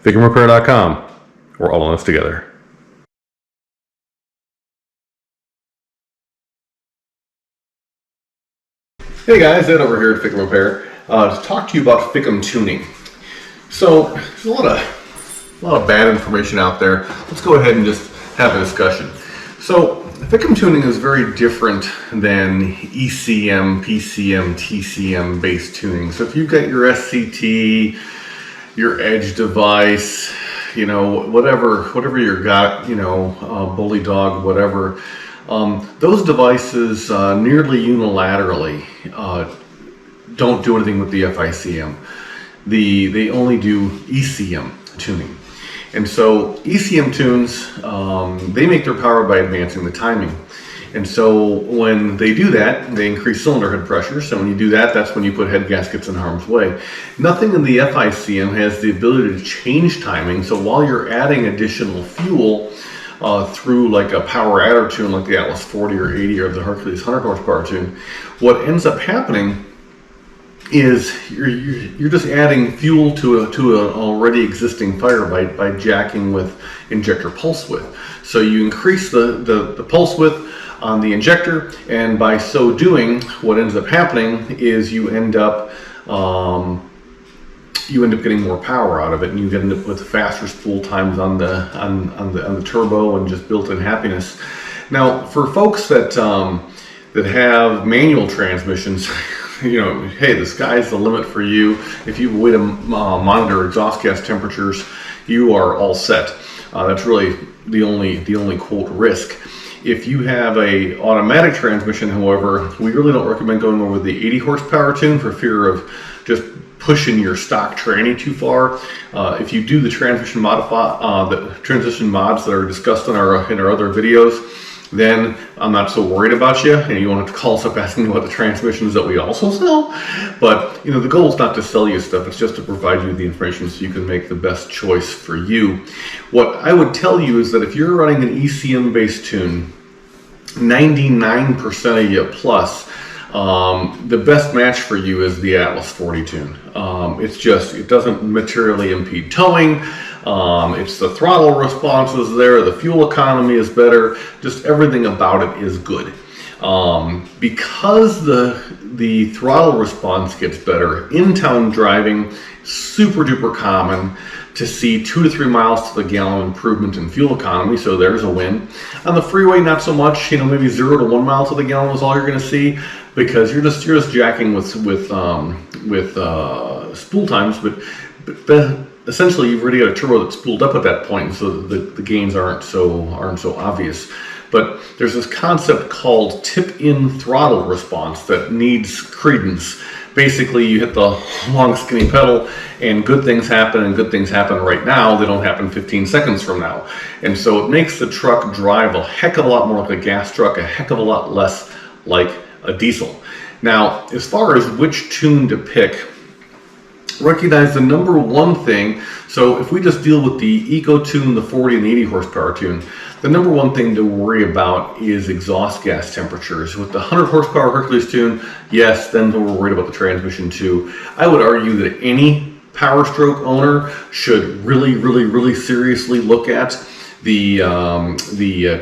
FICMRepair.com. We're all in this together. Hey guys, Ed over here at FICM Repair to talk to you about FICM tuning. So there's a lot of bad information out there. Let's go ahead and just have a discussion. So FICM tuning is very different than ECM, PCM, TCM based tuning. So if you've got your SCT, your edge device, you know, whatever you got, you know, bully dog, whatever, those devices nearly unilaterally don't do anything with the FICM. They only do ECM tuning. And so ECM tunes, they make their power by advancing the timing. And so when they do that, they increase cylinder head pressure. So when you do that, that's when you put head gaskets in harm's way. Nothing in the FICM has the ability to change timing. So while you're adding additional fuel through like a power adder tune like the Atlas 40 or 80 or the Hercules 100 horsepower tune, what ends up happening is you're just adding fuel to an already existing fire by jacking with injector pulse width. So you increase the pulse width on the injector, and by so doing, what ends up happening is you end up getting more power out of it, and you end up with faster spool times on the turbo and just built-in happiness. Now, for folks that have manual transmissions, you know, hey, the sky's the limit for you. If you have a way to monitor exhaust gas temperatures, you are all set. That's really the only quote risk. If you have a automatic transmission, however, we really don't recommend going over the 80 horsepower tune for fear of just pushing your stock tranny too far. If you do the transmission mods that are discussed in our other videos, then I'm not so worried about you, and you won't have to call us up asking about the transmissions that we also sell. But you know, the goal is not to sell you stuff, it's just to provide you the information so you can make the best choice for you. What I would tell you is that if you're running an ECM based tune, 99% of you plus, the best match for you is the Atlas 40 tune. It doesn't materially impede towing. It's the throttle response is there, the fuel economy is better, just everything about it is good. Because the throttle response gets better, in-town driving, super duper common to see 2 to 3 miles to the gallon improvement in fuel economy, so there's a win. On the freeway, not so much, you know, maybe 0 to 1 mile to the gallon is all you're gonna see, because you're just jacking with spool times, but essentially you've already got a turbo that's spooled up at that point, so the gains aren't so obvious. But there's this concept called tip-in throttle response that needs credence. Basically, you hit the long skinny pedal and good things happen, and good things happen right now. They don't happen 15 seconds from now. And so it makes the truck drive a heck of a lot more like a gas truck, a heck of a lot less like a diesel. Now, as far as which tune to pick, recognize the number one thing. So if we just deal with the Eco tune, the 40 and the 80 horsepower tune, the number one thing to worry about is exhaust gas temperatures. With the 100 horsepower Hercules tune, yes, then we're worried about the transmission too. I would argue that any Powerstroke owner should really seriously look at the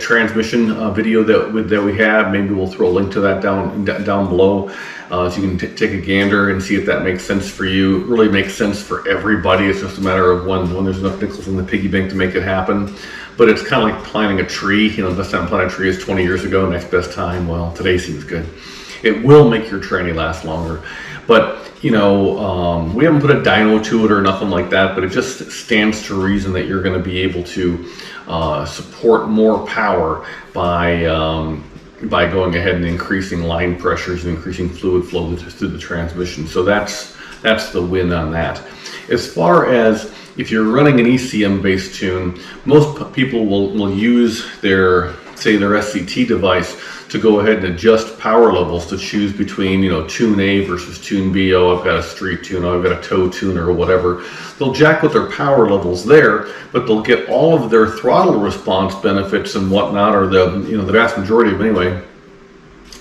transmission video that we have. Maybe we'll throw a link to that down below, so you can take a gander and see if that makes sense for you. It really makes sense for everybody. It's just a matter of when there's enough nickels in the piggy bank to make it happen. But it's kind of like planting a tree. You know, the best time to plant a tree is 20 years ago. Next best time, well, today seems good. It will make your tranny last longer. But you know, we haven't put a dyno to it or nothing like that, but it just stands to reason that you're going to be able to support more power by going ahead and increasing line pressures and increasing fluid flow through the transmission. So that's the win on that. As far as if you're running an ECM based tune, most people will use their SCT device to go ahead and adjust power levels to choose between, you know, tune A versus tune B. Oh, I've got a street tune, oh, I've got a tow tuner or whatever. They'll jack with their power levels there, but they'll get all of their throttle response benefits and whatnot, or the vast majority of them anyway,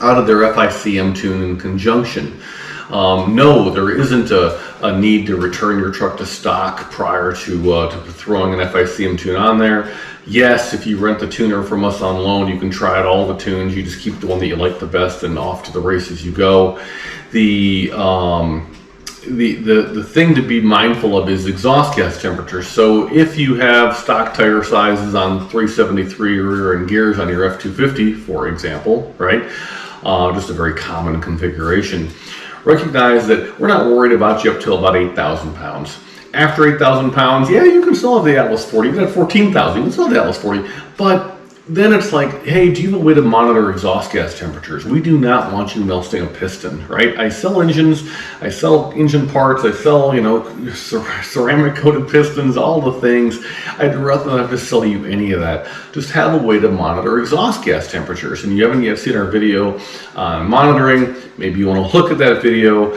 out of their FICM tune in conjunction. No, there isn't a a need to return your truck to stock prior to throwing an FICM tune on there. Yes, if you rent the tuner from us on loan, you can try out all the tunes. You just keep the one that you like the best, and off to the races you go. The thing to be mindful of is exhaust gas temperature. So if you have stock tire sizes on 373 rear end gears on your F250, for example, right? Just a very common configuration. Recognize that we're not worried about you up till about 8,000 pounds. After 8,000 pounds, yeah, you can still have the Atlas 40. Even at 14,000, you can still have the Atlas 40. But then it's like, hey, do you have a way to monitor exhaust gas temperatures? We do not want you melting a piston, right? I sell engines, I sell engine parts, I sell, ceramic coated pistons, all the things. I'd rather not have to sell you any of that. Just have a way to monitor exhaust gas temperatures. And you haven't yet seen our video on monitoring. Maybe you want to look at that video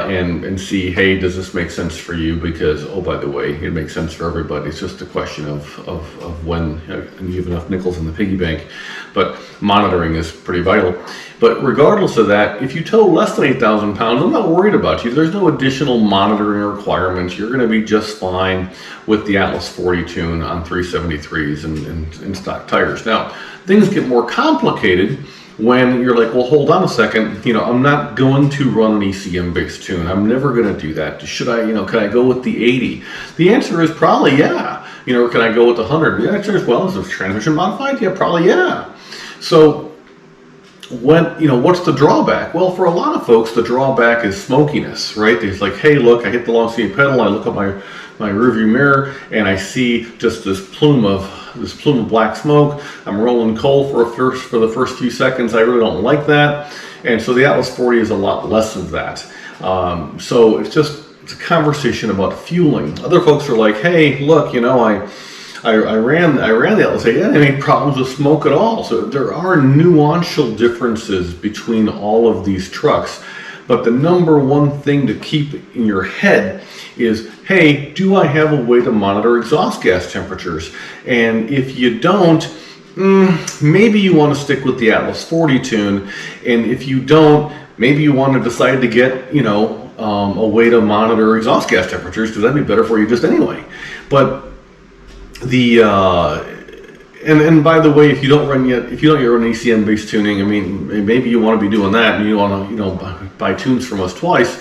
and see, hey, does this make sense for you? Because, oh, by the way, it makes sense for everybody. It's just a question of when you have enough nickels in the piggy bank. But monitoring is pretty vital. But regardless of that, if you tow less than 8,000 pounds, I'm not worried about you. There's no additional monitoring requirements. You're going to be just fine with the Atlas 40 tune on 373s and stock tires. Now, things get more complicated when you're like, well, hold on a second, I'm not going to run an ECM based tune. I'm never going to do that. Should I, can I go with the 80? The answer is probably yeah. Or can I go with the 100? The answer is, well, is the transmission modified? Yeah, probably yeah. So what's the drawback? Well, for a lot of folks, the drawback is smokiness, right? It's like, hey, look, I hit the long speed pedal, I look at my rearview mirror, and I see just this plume of black smoke. I'm rolling coal for the first few seconds. I really don't like that. And so the Atlas 40 is a lot less of that. So it's a conversation about fueling. Other folks are like, hey, look, I ran the Atlas 80. I didn't have any problems with smoke at all. So there are nuancial differences between all of these trucks. But the number one thing to keep in your head is, hey, do I have a way to monitor exhaust gas temperatures? And if you don't, maybe you want to stick with the Atlas 40 tune. And if you don't, maybe you want to decide to get, a way to monitor exhaust gas temperatures, because that'd be better for you just anyway. But and by the way, if you don't run ECM based tuning, I mean, maybe you want to be doing that, and you want to, buy tunes from us twice,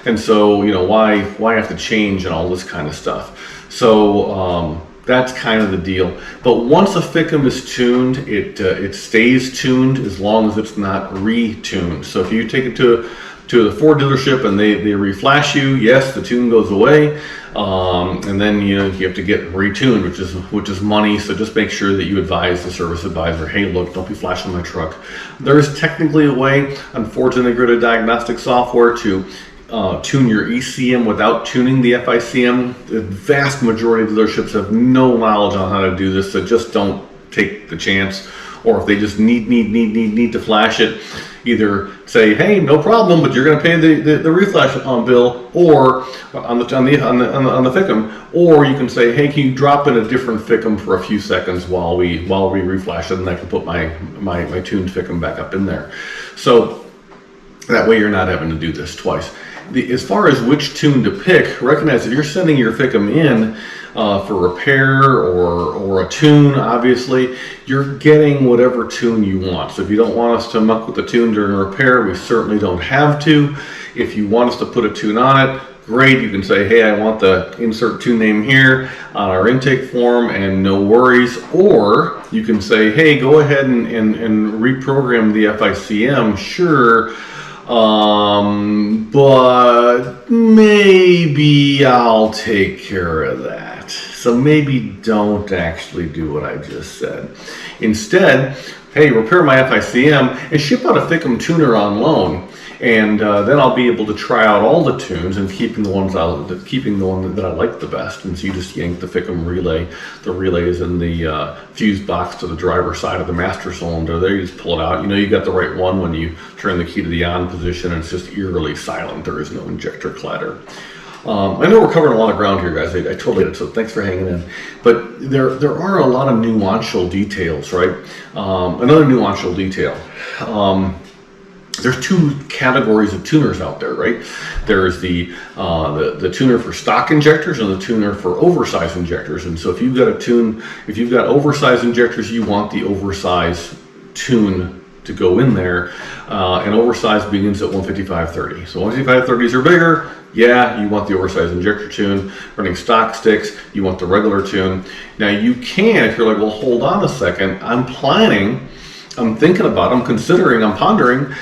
and so why have to change and all this kind of stuff. So that's kind of the deal. But once a FICM is tuned, it stays tuned as long as it's not retuned. So if you take it to the Ford dealership and they reflash you, yes, the tune goes away, and then you have to get retuned, which is money. So just make sure that you advise the service advisor, hey, look, don't be flashing my truck. There is technically a way on Ford's integrated diagnostic software to tune your ECM without tuning the FICM. The vast majority of dealerships have no knowledge on how to do this, so just don't take the chance. Or if they just need to flash it, either say, hey, no problem, but you're going to pay the reflash bill, or on the FICM, or you can say, hey, can you drop in a different FICM for a few seconds while we reflash it, and I can put my tuned FICM back up in there. So that way you're not having to do this twice. As far as which tune to pick, recognize if you're sending your FICM in for repair or a tune, obviously, you're getting whatever tune you want. So if you don't want us to muck with the tune during repair, we certainly don't have to. If you want us to put a tune on it, great. You can say, hey, I want the insert tune name here on our intake form, and no worries. Or you can say, hey, go ahead and reprogram the FICM, sure. But maybe I'll take care of that. So maybe don't actually do what I just said. Instead, hey, repair my FICM and ship out a FICM tuner on loan. And then I'll be able to try out all the tunes and keeping the one that I like the best. And so you just yank the FICM relay. The relay is in the fuse box to the driver's side of the master cylinder. There, you just pull it out. You got the right one when you turn the key to the on position, and it's just eerily silent. There is no injector clatter. I know we're covering a lot of ground here, guys. I totally get it, so thanks for hanging in. But there are a lot of nuancial details, right? Another nuancial detail. there's two categories of tuners out there, right? There's the tuner for stock injectors and the tuner for oversized injectors. And so if you've got oversized injectors, you want the oversized tune to go in there, and oversized begins at 155/30. So 155/30s are bigger. Yeah, you want the oversized injector tune. Running stock sticks, you want the regular tune. Now you can, if you're like, well, hold on a second, I'm thinking about, I'm pondering,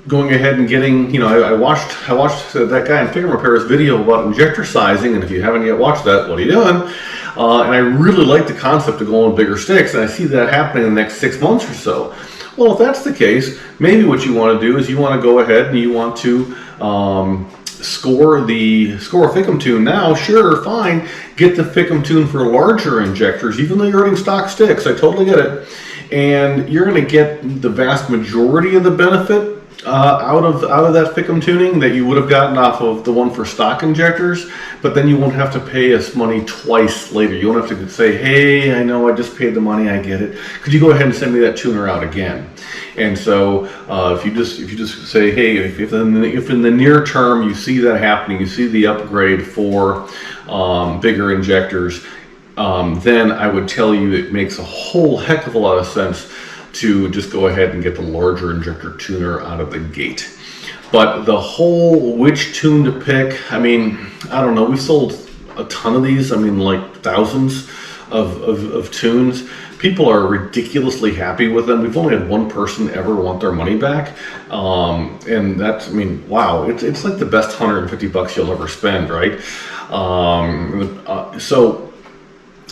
going ahead and getting, I watched that guy in FICM Repair's video about injector sizing, and if you haven't yet watched that, what are you doing? And I really like the concept of going with bigger sticks, and I see that happening in the next 6 months or so. Well, if that's the case, maybe what you want to do is you want to go ahead and you want to score a FICM tune now. Sure, fine. Get the FICM tune for larger injectors, even though you're running stock sticks. I totally get it. And you're going to get the vast majority of the benefit out of that FICM tuning that you would have gotten off of the one for stock injectors, but then you won't have to pay us money twice later. You won't have to say, hey, I know I just paid the money, I get it. Could you go ahead and send me that tuner out again? And so if you just say, hey, if in the near term you see that happening, you see the upgrade for bigger injectors, then I would tell you it makes a whole heck of a lot of sense to just go ahead and get the larger injector tuner out of the gate. But the whole which tune to pick, I mean, I don't know, we sold a ton of these, I mean like thousands of tunes. People are ridiculously happy with them. We've only had one person ever want their money back. And that's, I mean, wow, it's like the best $150 you'll ever spend, right? So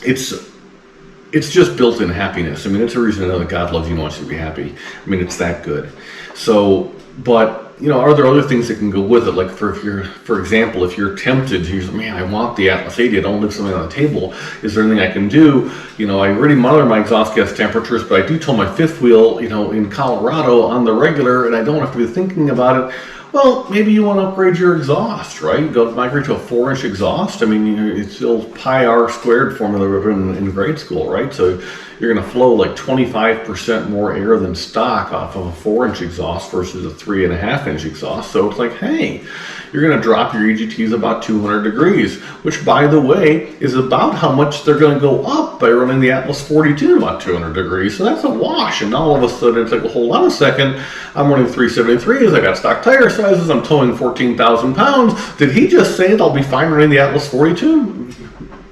it's just built-in happiness. I mean, it's a reason to know that God loves you and wants you to be happy. I mean, it's that good. So, but are there other things that can go with it? Like for example, if you're tempted to use, man, I want the Atlas 80, I don't leave something on the table. Is there anything I can do? I already monitor my exhaust gas temperatures, but I do tow my fifth wheel, in Colorado on the regular, and I don't have to be thinking about it. Well, maybe you want to upgrade your exhaust, right? Go migrate to a 4-inch exhaust. I mean, it's the old pi r squared formula we were in grade school, right? So you're going to flow like 25% more air than stock off of a 4-inch exhaust versus a 3.5-inch exhaust. So it's like, hey, you're going to drop your EGTs about 200 degrees, which, by the way, is about how much they're going to go up by running the Atlas 42 at about 200 degrees. So that's a wash. And all of a sudden, it's like, well, hold on a second. I'm running 373s. I got stock tire sizes. I'm towing 14,000 pounds. Did he just say that I'll be fine running the Atlas 42?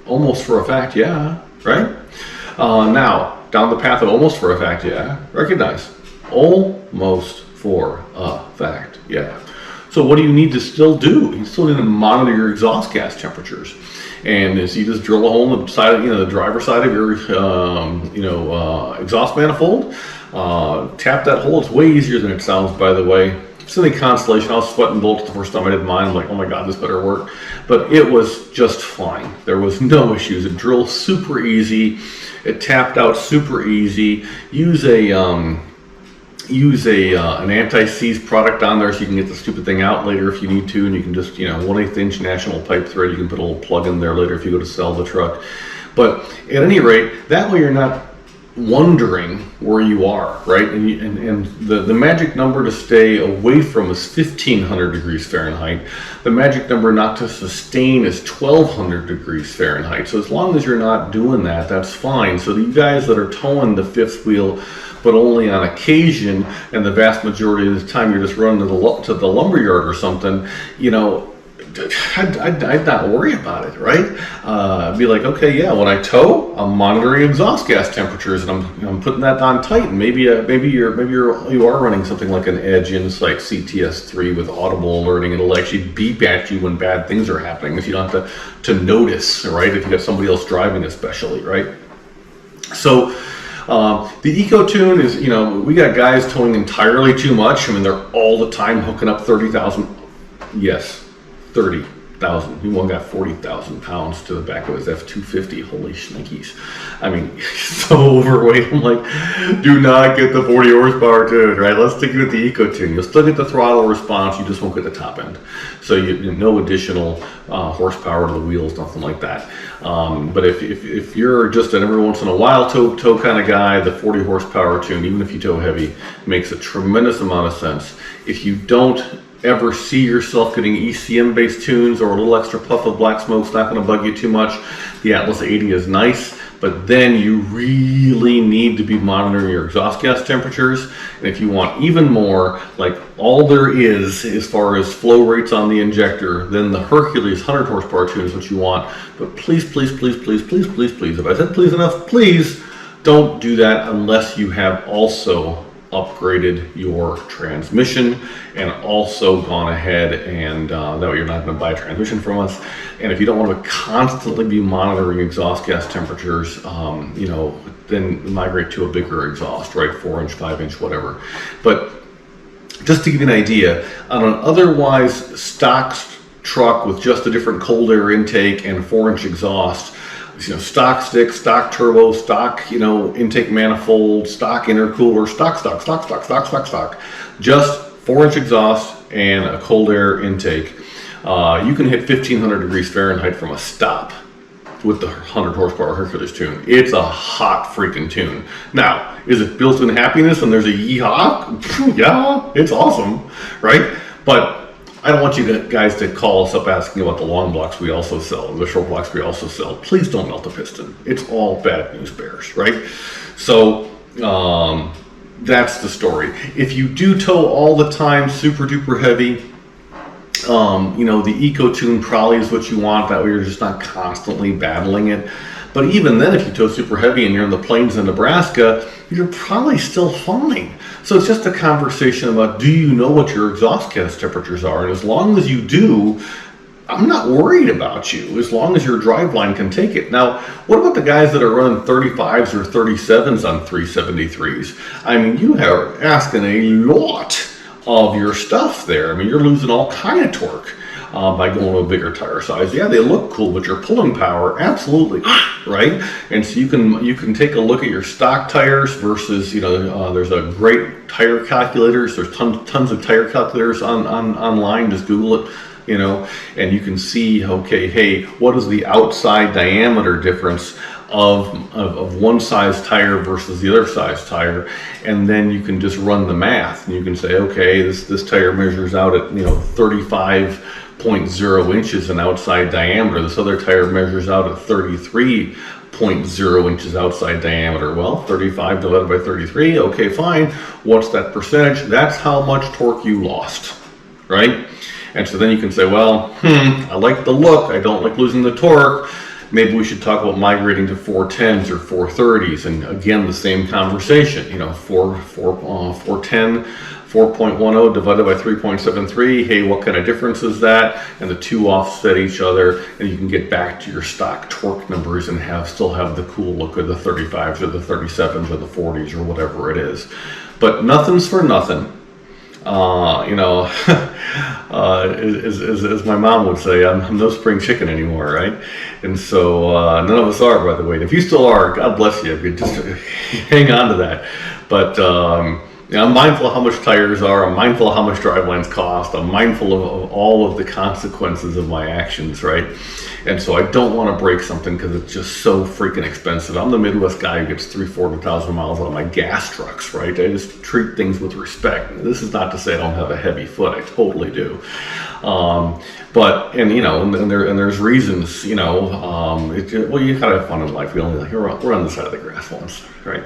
Almost for a fact, yeah, right? Now, down the path of almost for a fact, yeah, recognize. Almost for a fact, yeah. So what do you need to still do? You still need to monitor your exhaust gas temperatures. And as you just drill a hole in the side, the driver's side of your, exhaust manifold, tap that hole. It's way easier than it sounds, by the way. It's in the Constellation. I was sweating bullets the first time I did mine. I'm like, oh my God, this better work. But it was just fine. There was no issues. It drilled super easy. It tapped out super easy. Use an anti-seize product on there so you can get the stupid thing out later if you need to, and you can just 1/8 inch national pipe thread. You can put a little plug in there later if you go to sell the truck. But at any rate, that way you're not wondering where you are, right? And the magic number to stay away from is 1500 degrees Fahrenheit. The magic number not to sustain is 1200 degrees Fahrenheit. So as long as you're not doing that, that's fine. So you guys that are towing the fifth wheel but only on occasion, and the vast majority of the time you're just running to the lumber yard or something, I'd not worry about it, right? Be like, okay, yeah, when I tow, I'm monitoring exhaust gas temperatures, and I'm putting that on tight. And maybe you are running something like an Edge Insight CTS3 with audible alerting. It'll actually beep at you when bad things are happening, if you don't have to notice, right? If you got somebody else driving, especially, right? So. The EcoTune is, we got guys towing entirely too much. I mean, they're all the time hooking up 30,000. Yes, 30. He only got 40,000 pounds to the back of his F-250. Holy shnikes. I mean, so overweight. I'm like, do not get the 40 horsepower tune, right? Let's stick with the Eco Tune. You'll still get the throttle response, you just won't get the top end. So no additional horsepower to the wheels, nothing like that. But if you're just an every once in a while tow kind of guy, the 40 horsepower tune, even if you tow heavy, makes a tremendous amount of sense. If you don't ever see yourself getting ECM based tunes or a little extra puff of black smoke's not going to bug you too much, the Atlas 80 is nice, but then you really need to be monitoring your exhaust gas temperatures. And if you want even more, like all there is as far as flow rates on the injector, then the Hercules 100 horsepower tune is what you want. But please, please, please, please, please, please, please, if I said please enough, please don't do that unless you have also upgraded your transmission and also gone ahead and that way you're not going to buy a transmission from us. And if you don't want to constantly be monitoring exhaust gas temperatures, then migrate to a bigger exhaust, right? 4-inch, 5-inch, whatever. But just to give you an idea, on an otherwise stock truck with just a different cold air intake and 4-inch exhaust, stock stick, stock turbo, stock, intake manifold, stock intercooler, stock, just 4-inch exhaust and a cold air intake. You can hit 1500 degrees Fahrenheit from a stop with the 100 horsepower Hercules tune. It's a hot freaking tune. Now, is it built-in happiness and there's a yeehaw? Yeah, it's awesome, right? But I don't want you guys to call us up asking about the long blocks we also sell, the short blocks we also sell. Please don't melt the piston. It's all bad news bears, right? So that's the story. If you do tow all the time, super duper heavy, the Eco Tune probably is what you want. That way you're just not constantly battling it. But even then, if you tow super heavy and you're in the plains of Nebraska, you're probably still fine. So it's just a conversation about, do you know what your exhaust gas temperatures are? And as long as you do, I'm not worried about you, as long as your driveline can take it. Now, what about the guys that are running 35s or 37s on 373s? I mean, you are asking a lot of your stuff there. I mean, you're losing all kind of torque by going to a bigger tire size. Yeah, they look cool, but your pulling power, absolutely, right? And so you can take a look at your stock tires versus, there's a great tire calculators. There's tons of tire calculators online. Just Google it, and you can see, okay, hey, what is the outside diameter difference of one size tire versus the other size tire, and then you can just run the math and you can say, okay, this tire measures out at 35.0 inches in outside diameter. This other tire measures out at 33.0 inches outside diameter. Well, 35 divided by 33, okay, fine. What's that percentage? That's how much torque you lost, right? And so then you can say, well, I like the look, I don't like losing the torque. Maybe we should talk about migrating to 410s or 430s. And again, the same conversation, 410, 4.10 divided by 3.73. Hey, what kind of difference is that? And the two offset each other, and you can get back to your stock torque numbers and still have the cool look of the 35s or the 37s or the 40s or whatever it is. But nothing's for nothing. As my mom would say, I'm no spring chicken anymore, right? And so none of us are, by the way. And if you still are, God bless you. Just hang on to that. But I'm mindful of how much tires are. I'm mindful of how much drivelines cost. I'm mindful of all of the consequences of my actions, right? And so I don't want to break something because it's just so freaking expensive. I'm the Midwest guy who gets 300,000 miles out of my gas trucks, right? I just treat things with respect. This is not to say I don't have a heavy foot. I totally do. There's reasons, you gotta have fun in life. We're on the side of the grass once, right?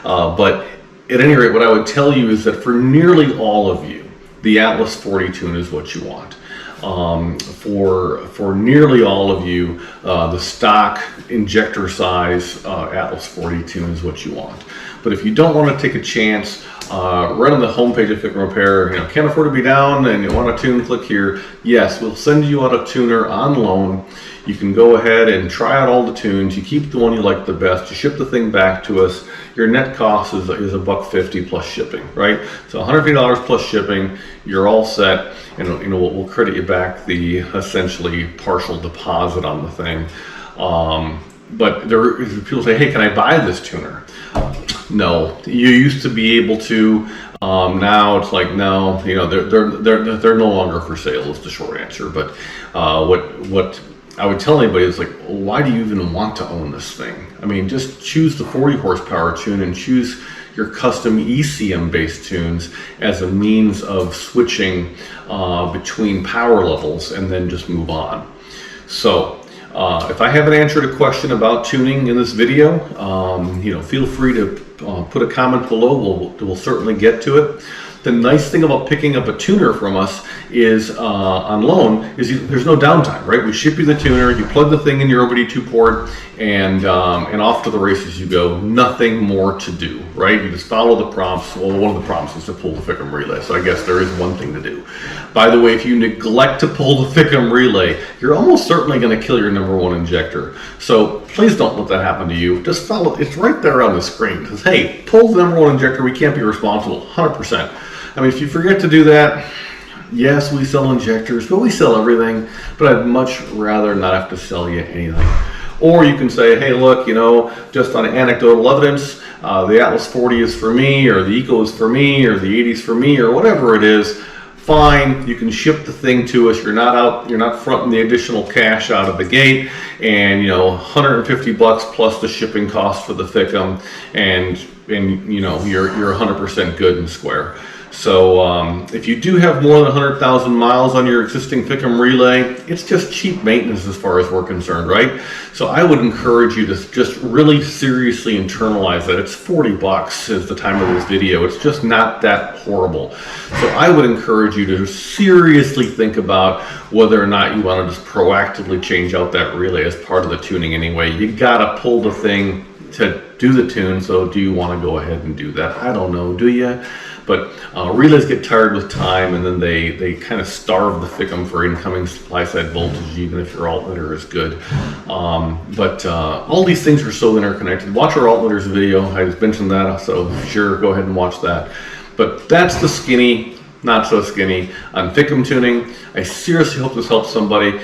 But at any rate, what I would tell you is that for nearly all of you, the Atlas 40 tune is what you want. For nearly all of you, the stock injector size Atlas 40 tune is what you want. But if you don't want to take a chance, right on the homepage of FICM Repair, can't afford to be down and you want a tune, click here. Yes, we'll send you out a tuner on loan. You can go ahead and try out all the tunes. You keep the one you like the best. You ship the thing back to us. Your net cost is $150 plus shipping, right? So $150 plus shipping. You're all set, and we'll credit you back the essentially partial deposit on the thing. But people say, hey, can I buy this tuner? No, you used to be able to. Now it's like, no, they're no longer for sale is the short answer. But what I would tell anybody is like, why do you even want to own this thing? I mean, just choose the 40 horsepower tune and choose your custom ECM based tunes as a means of switching between power levels, and then just move on. So if I haven't answered a question about tuning in this video, feel free to put a comment below. We'll certainly get to it. The nice thing about picking up a tuner from us is on loan is there's no downtime, right? We ship you the tuner, you plug the thing in your OBD2 port, and off to the races you go. Nothing more to do, right? You just follow the prompts. Well, one of the prompts is to pull the FICM relay, so I guess there is one thing to do. By the way, if you neglect to pull the FICM relay, you're almost certainly going to kill your #1 injector. So please don't let that happen to you. Just follow. It's right there on the screen. It says, hey, pull the #1 injector. We can't be responsible. 100%. I mean, if you forget to do that, yes, we sell injectors, but we sell everything. But I'd much rather not have to sell you anything. Or you can say, hey, look, just on anecdotal evidence, the Atlas 40 is for me, or the Eco is for me, or the 80 is for me, or whatever it is. Fine, you can ship the thing to us. You're not fronting the additional cash out of the gate, and $150 plus the shipping cost for the FICM, and you're 100% good and square. So if you do have more than 100,000 miles on your existing FICM relay, it's just cheap maintenance as far as we're concerned, right? So I would encourage you to just really seriously internalize that. It's $40 is the time of this video. It's just not that horrible. So I would encourage you to seriously think about whether or not you want to just proactively change out that relay as part of the tuning anyway. You gotta pull the thing to do the tune, so do you want to go ahead and do that? I don't know, do you? But relays get tired with time, and then they kind of starve the FICM for incoming supply side voltage, even if your alternator is good. But all these things are so interconnected. Watch our alternators video. I just mentioned that, so sure, go ahead and watch that. But that's the skinny, not so skinny on FICM tuning. I seriously hope this helps somebody.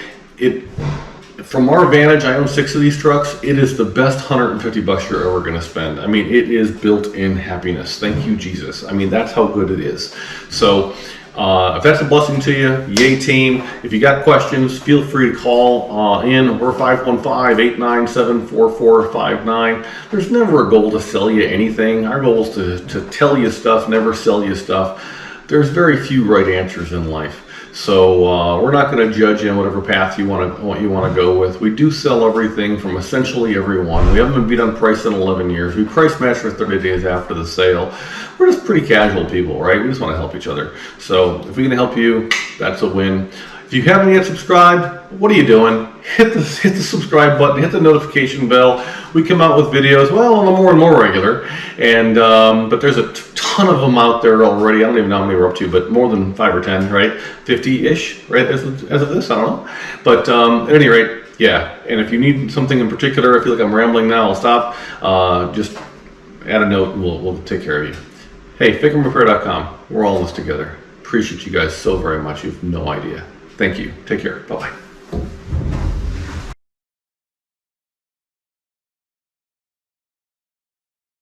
From our vantage, I own 6 of these trucks. It is the best $150 you're ever going to spend. I mean, it is built-in happiness. Thank you, Jesus. I mean, that's how good it is. So if that's a blessing to you, yay team. If you got questions, feel free to call in. We're 515-897-4459. There's never a goal to sell you anything. Our goal is to tell you stuff, never sell you stuff. There's very few right answers in life. So we're not going to judge you on whatever path you want to go with. We do sell everything from essentially everyone. We haven't been beat on price in 11 years. We price match for 30 days after the sale. We're just pretty casual people, right? We just want to help each other. So if we can help you, that's a win. If you haven't yet subscribed, what are you doing? Hit the subscribe button, hit the notification bell. We come out with videos, well, more and more regular, and but there's a ton of them out there already. I don't even know how many we're up to, but more than 5 or 10, right? 50-ish, right? As of this, I don't know. But at any rate, yeah. And if you need something in particular, I feel like I'm rambling now, I'll stop. Just add a note, and we'll take care of you. Hey, FICMRepair.com. We're all in this together. Appreciate you guys so very much. You have no idea. Thank you. Take care. Bye-bye.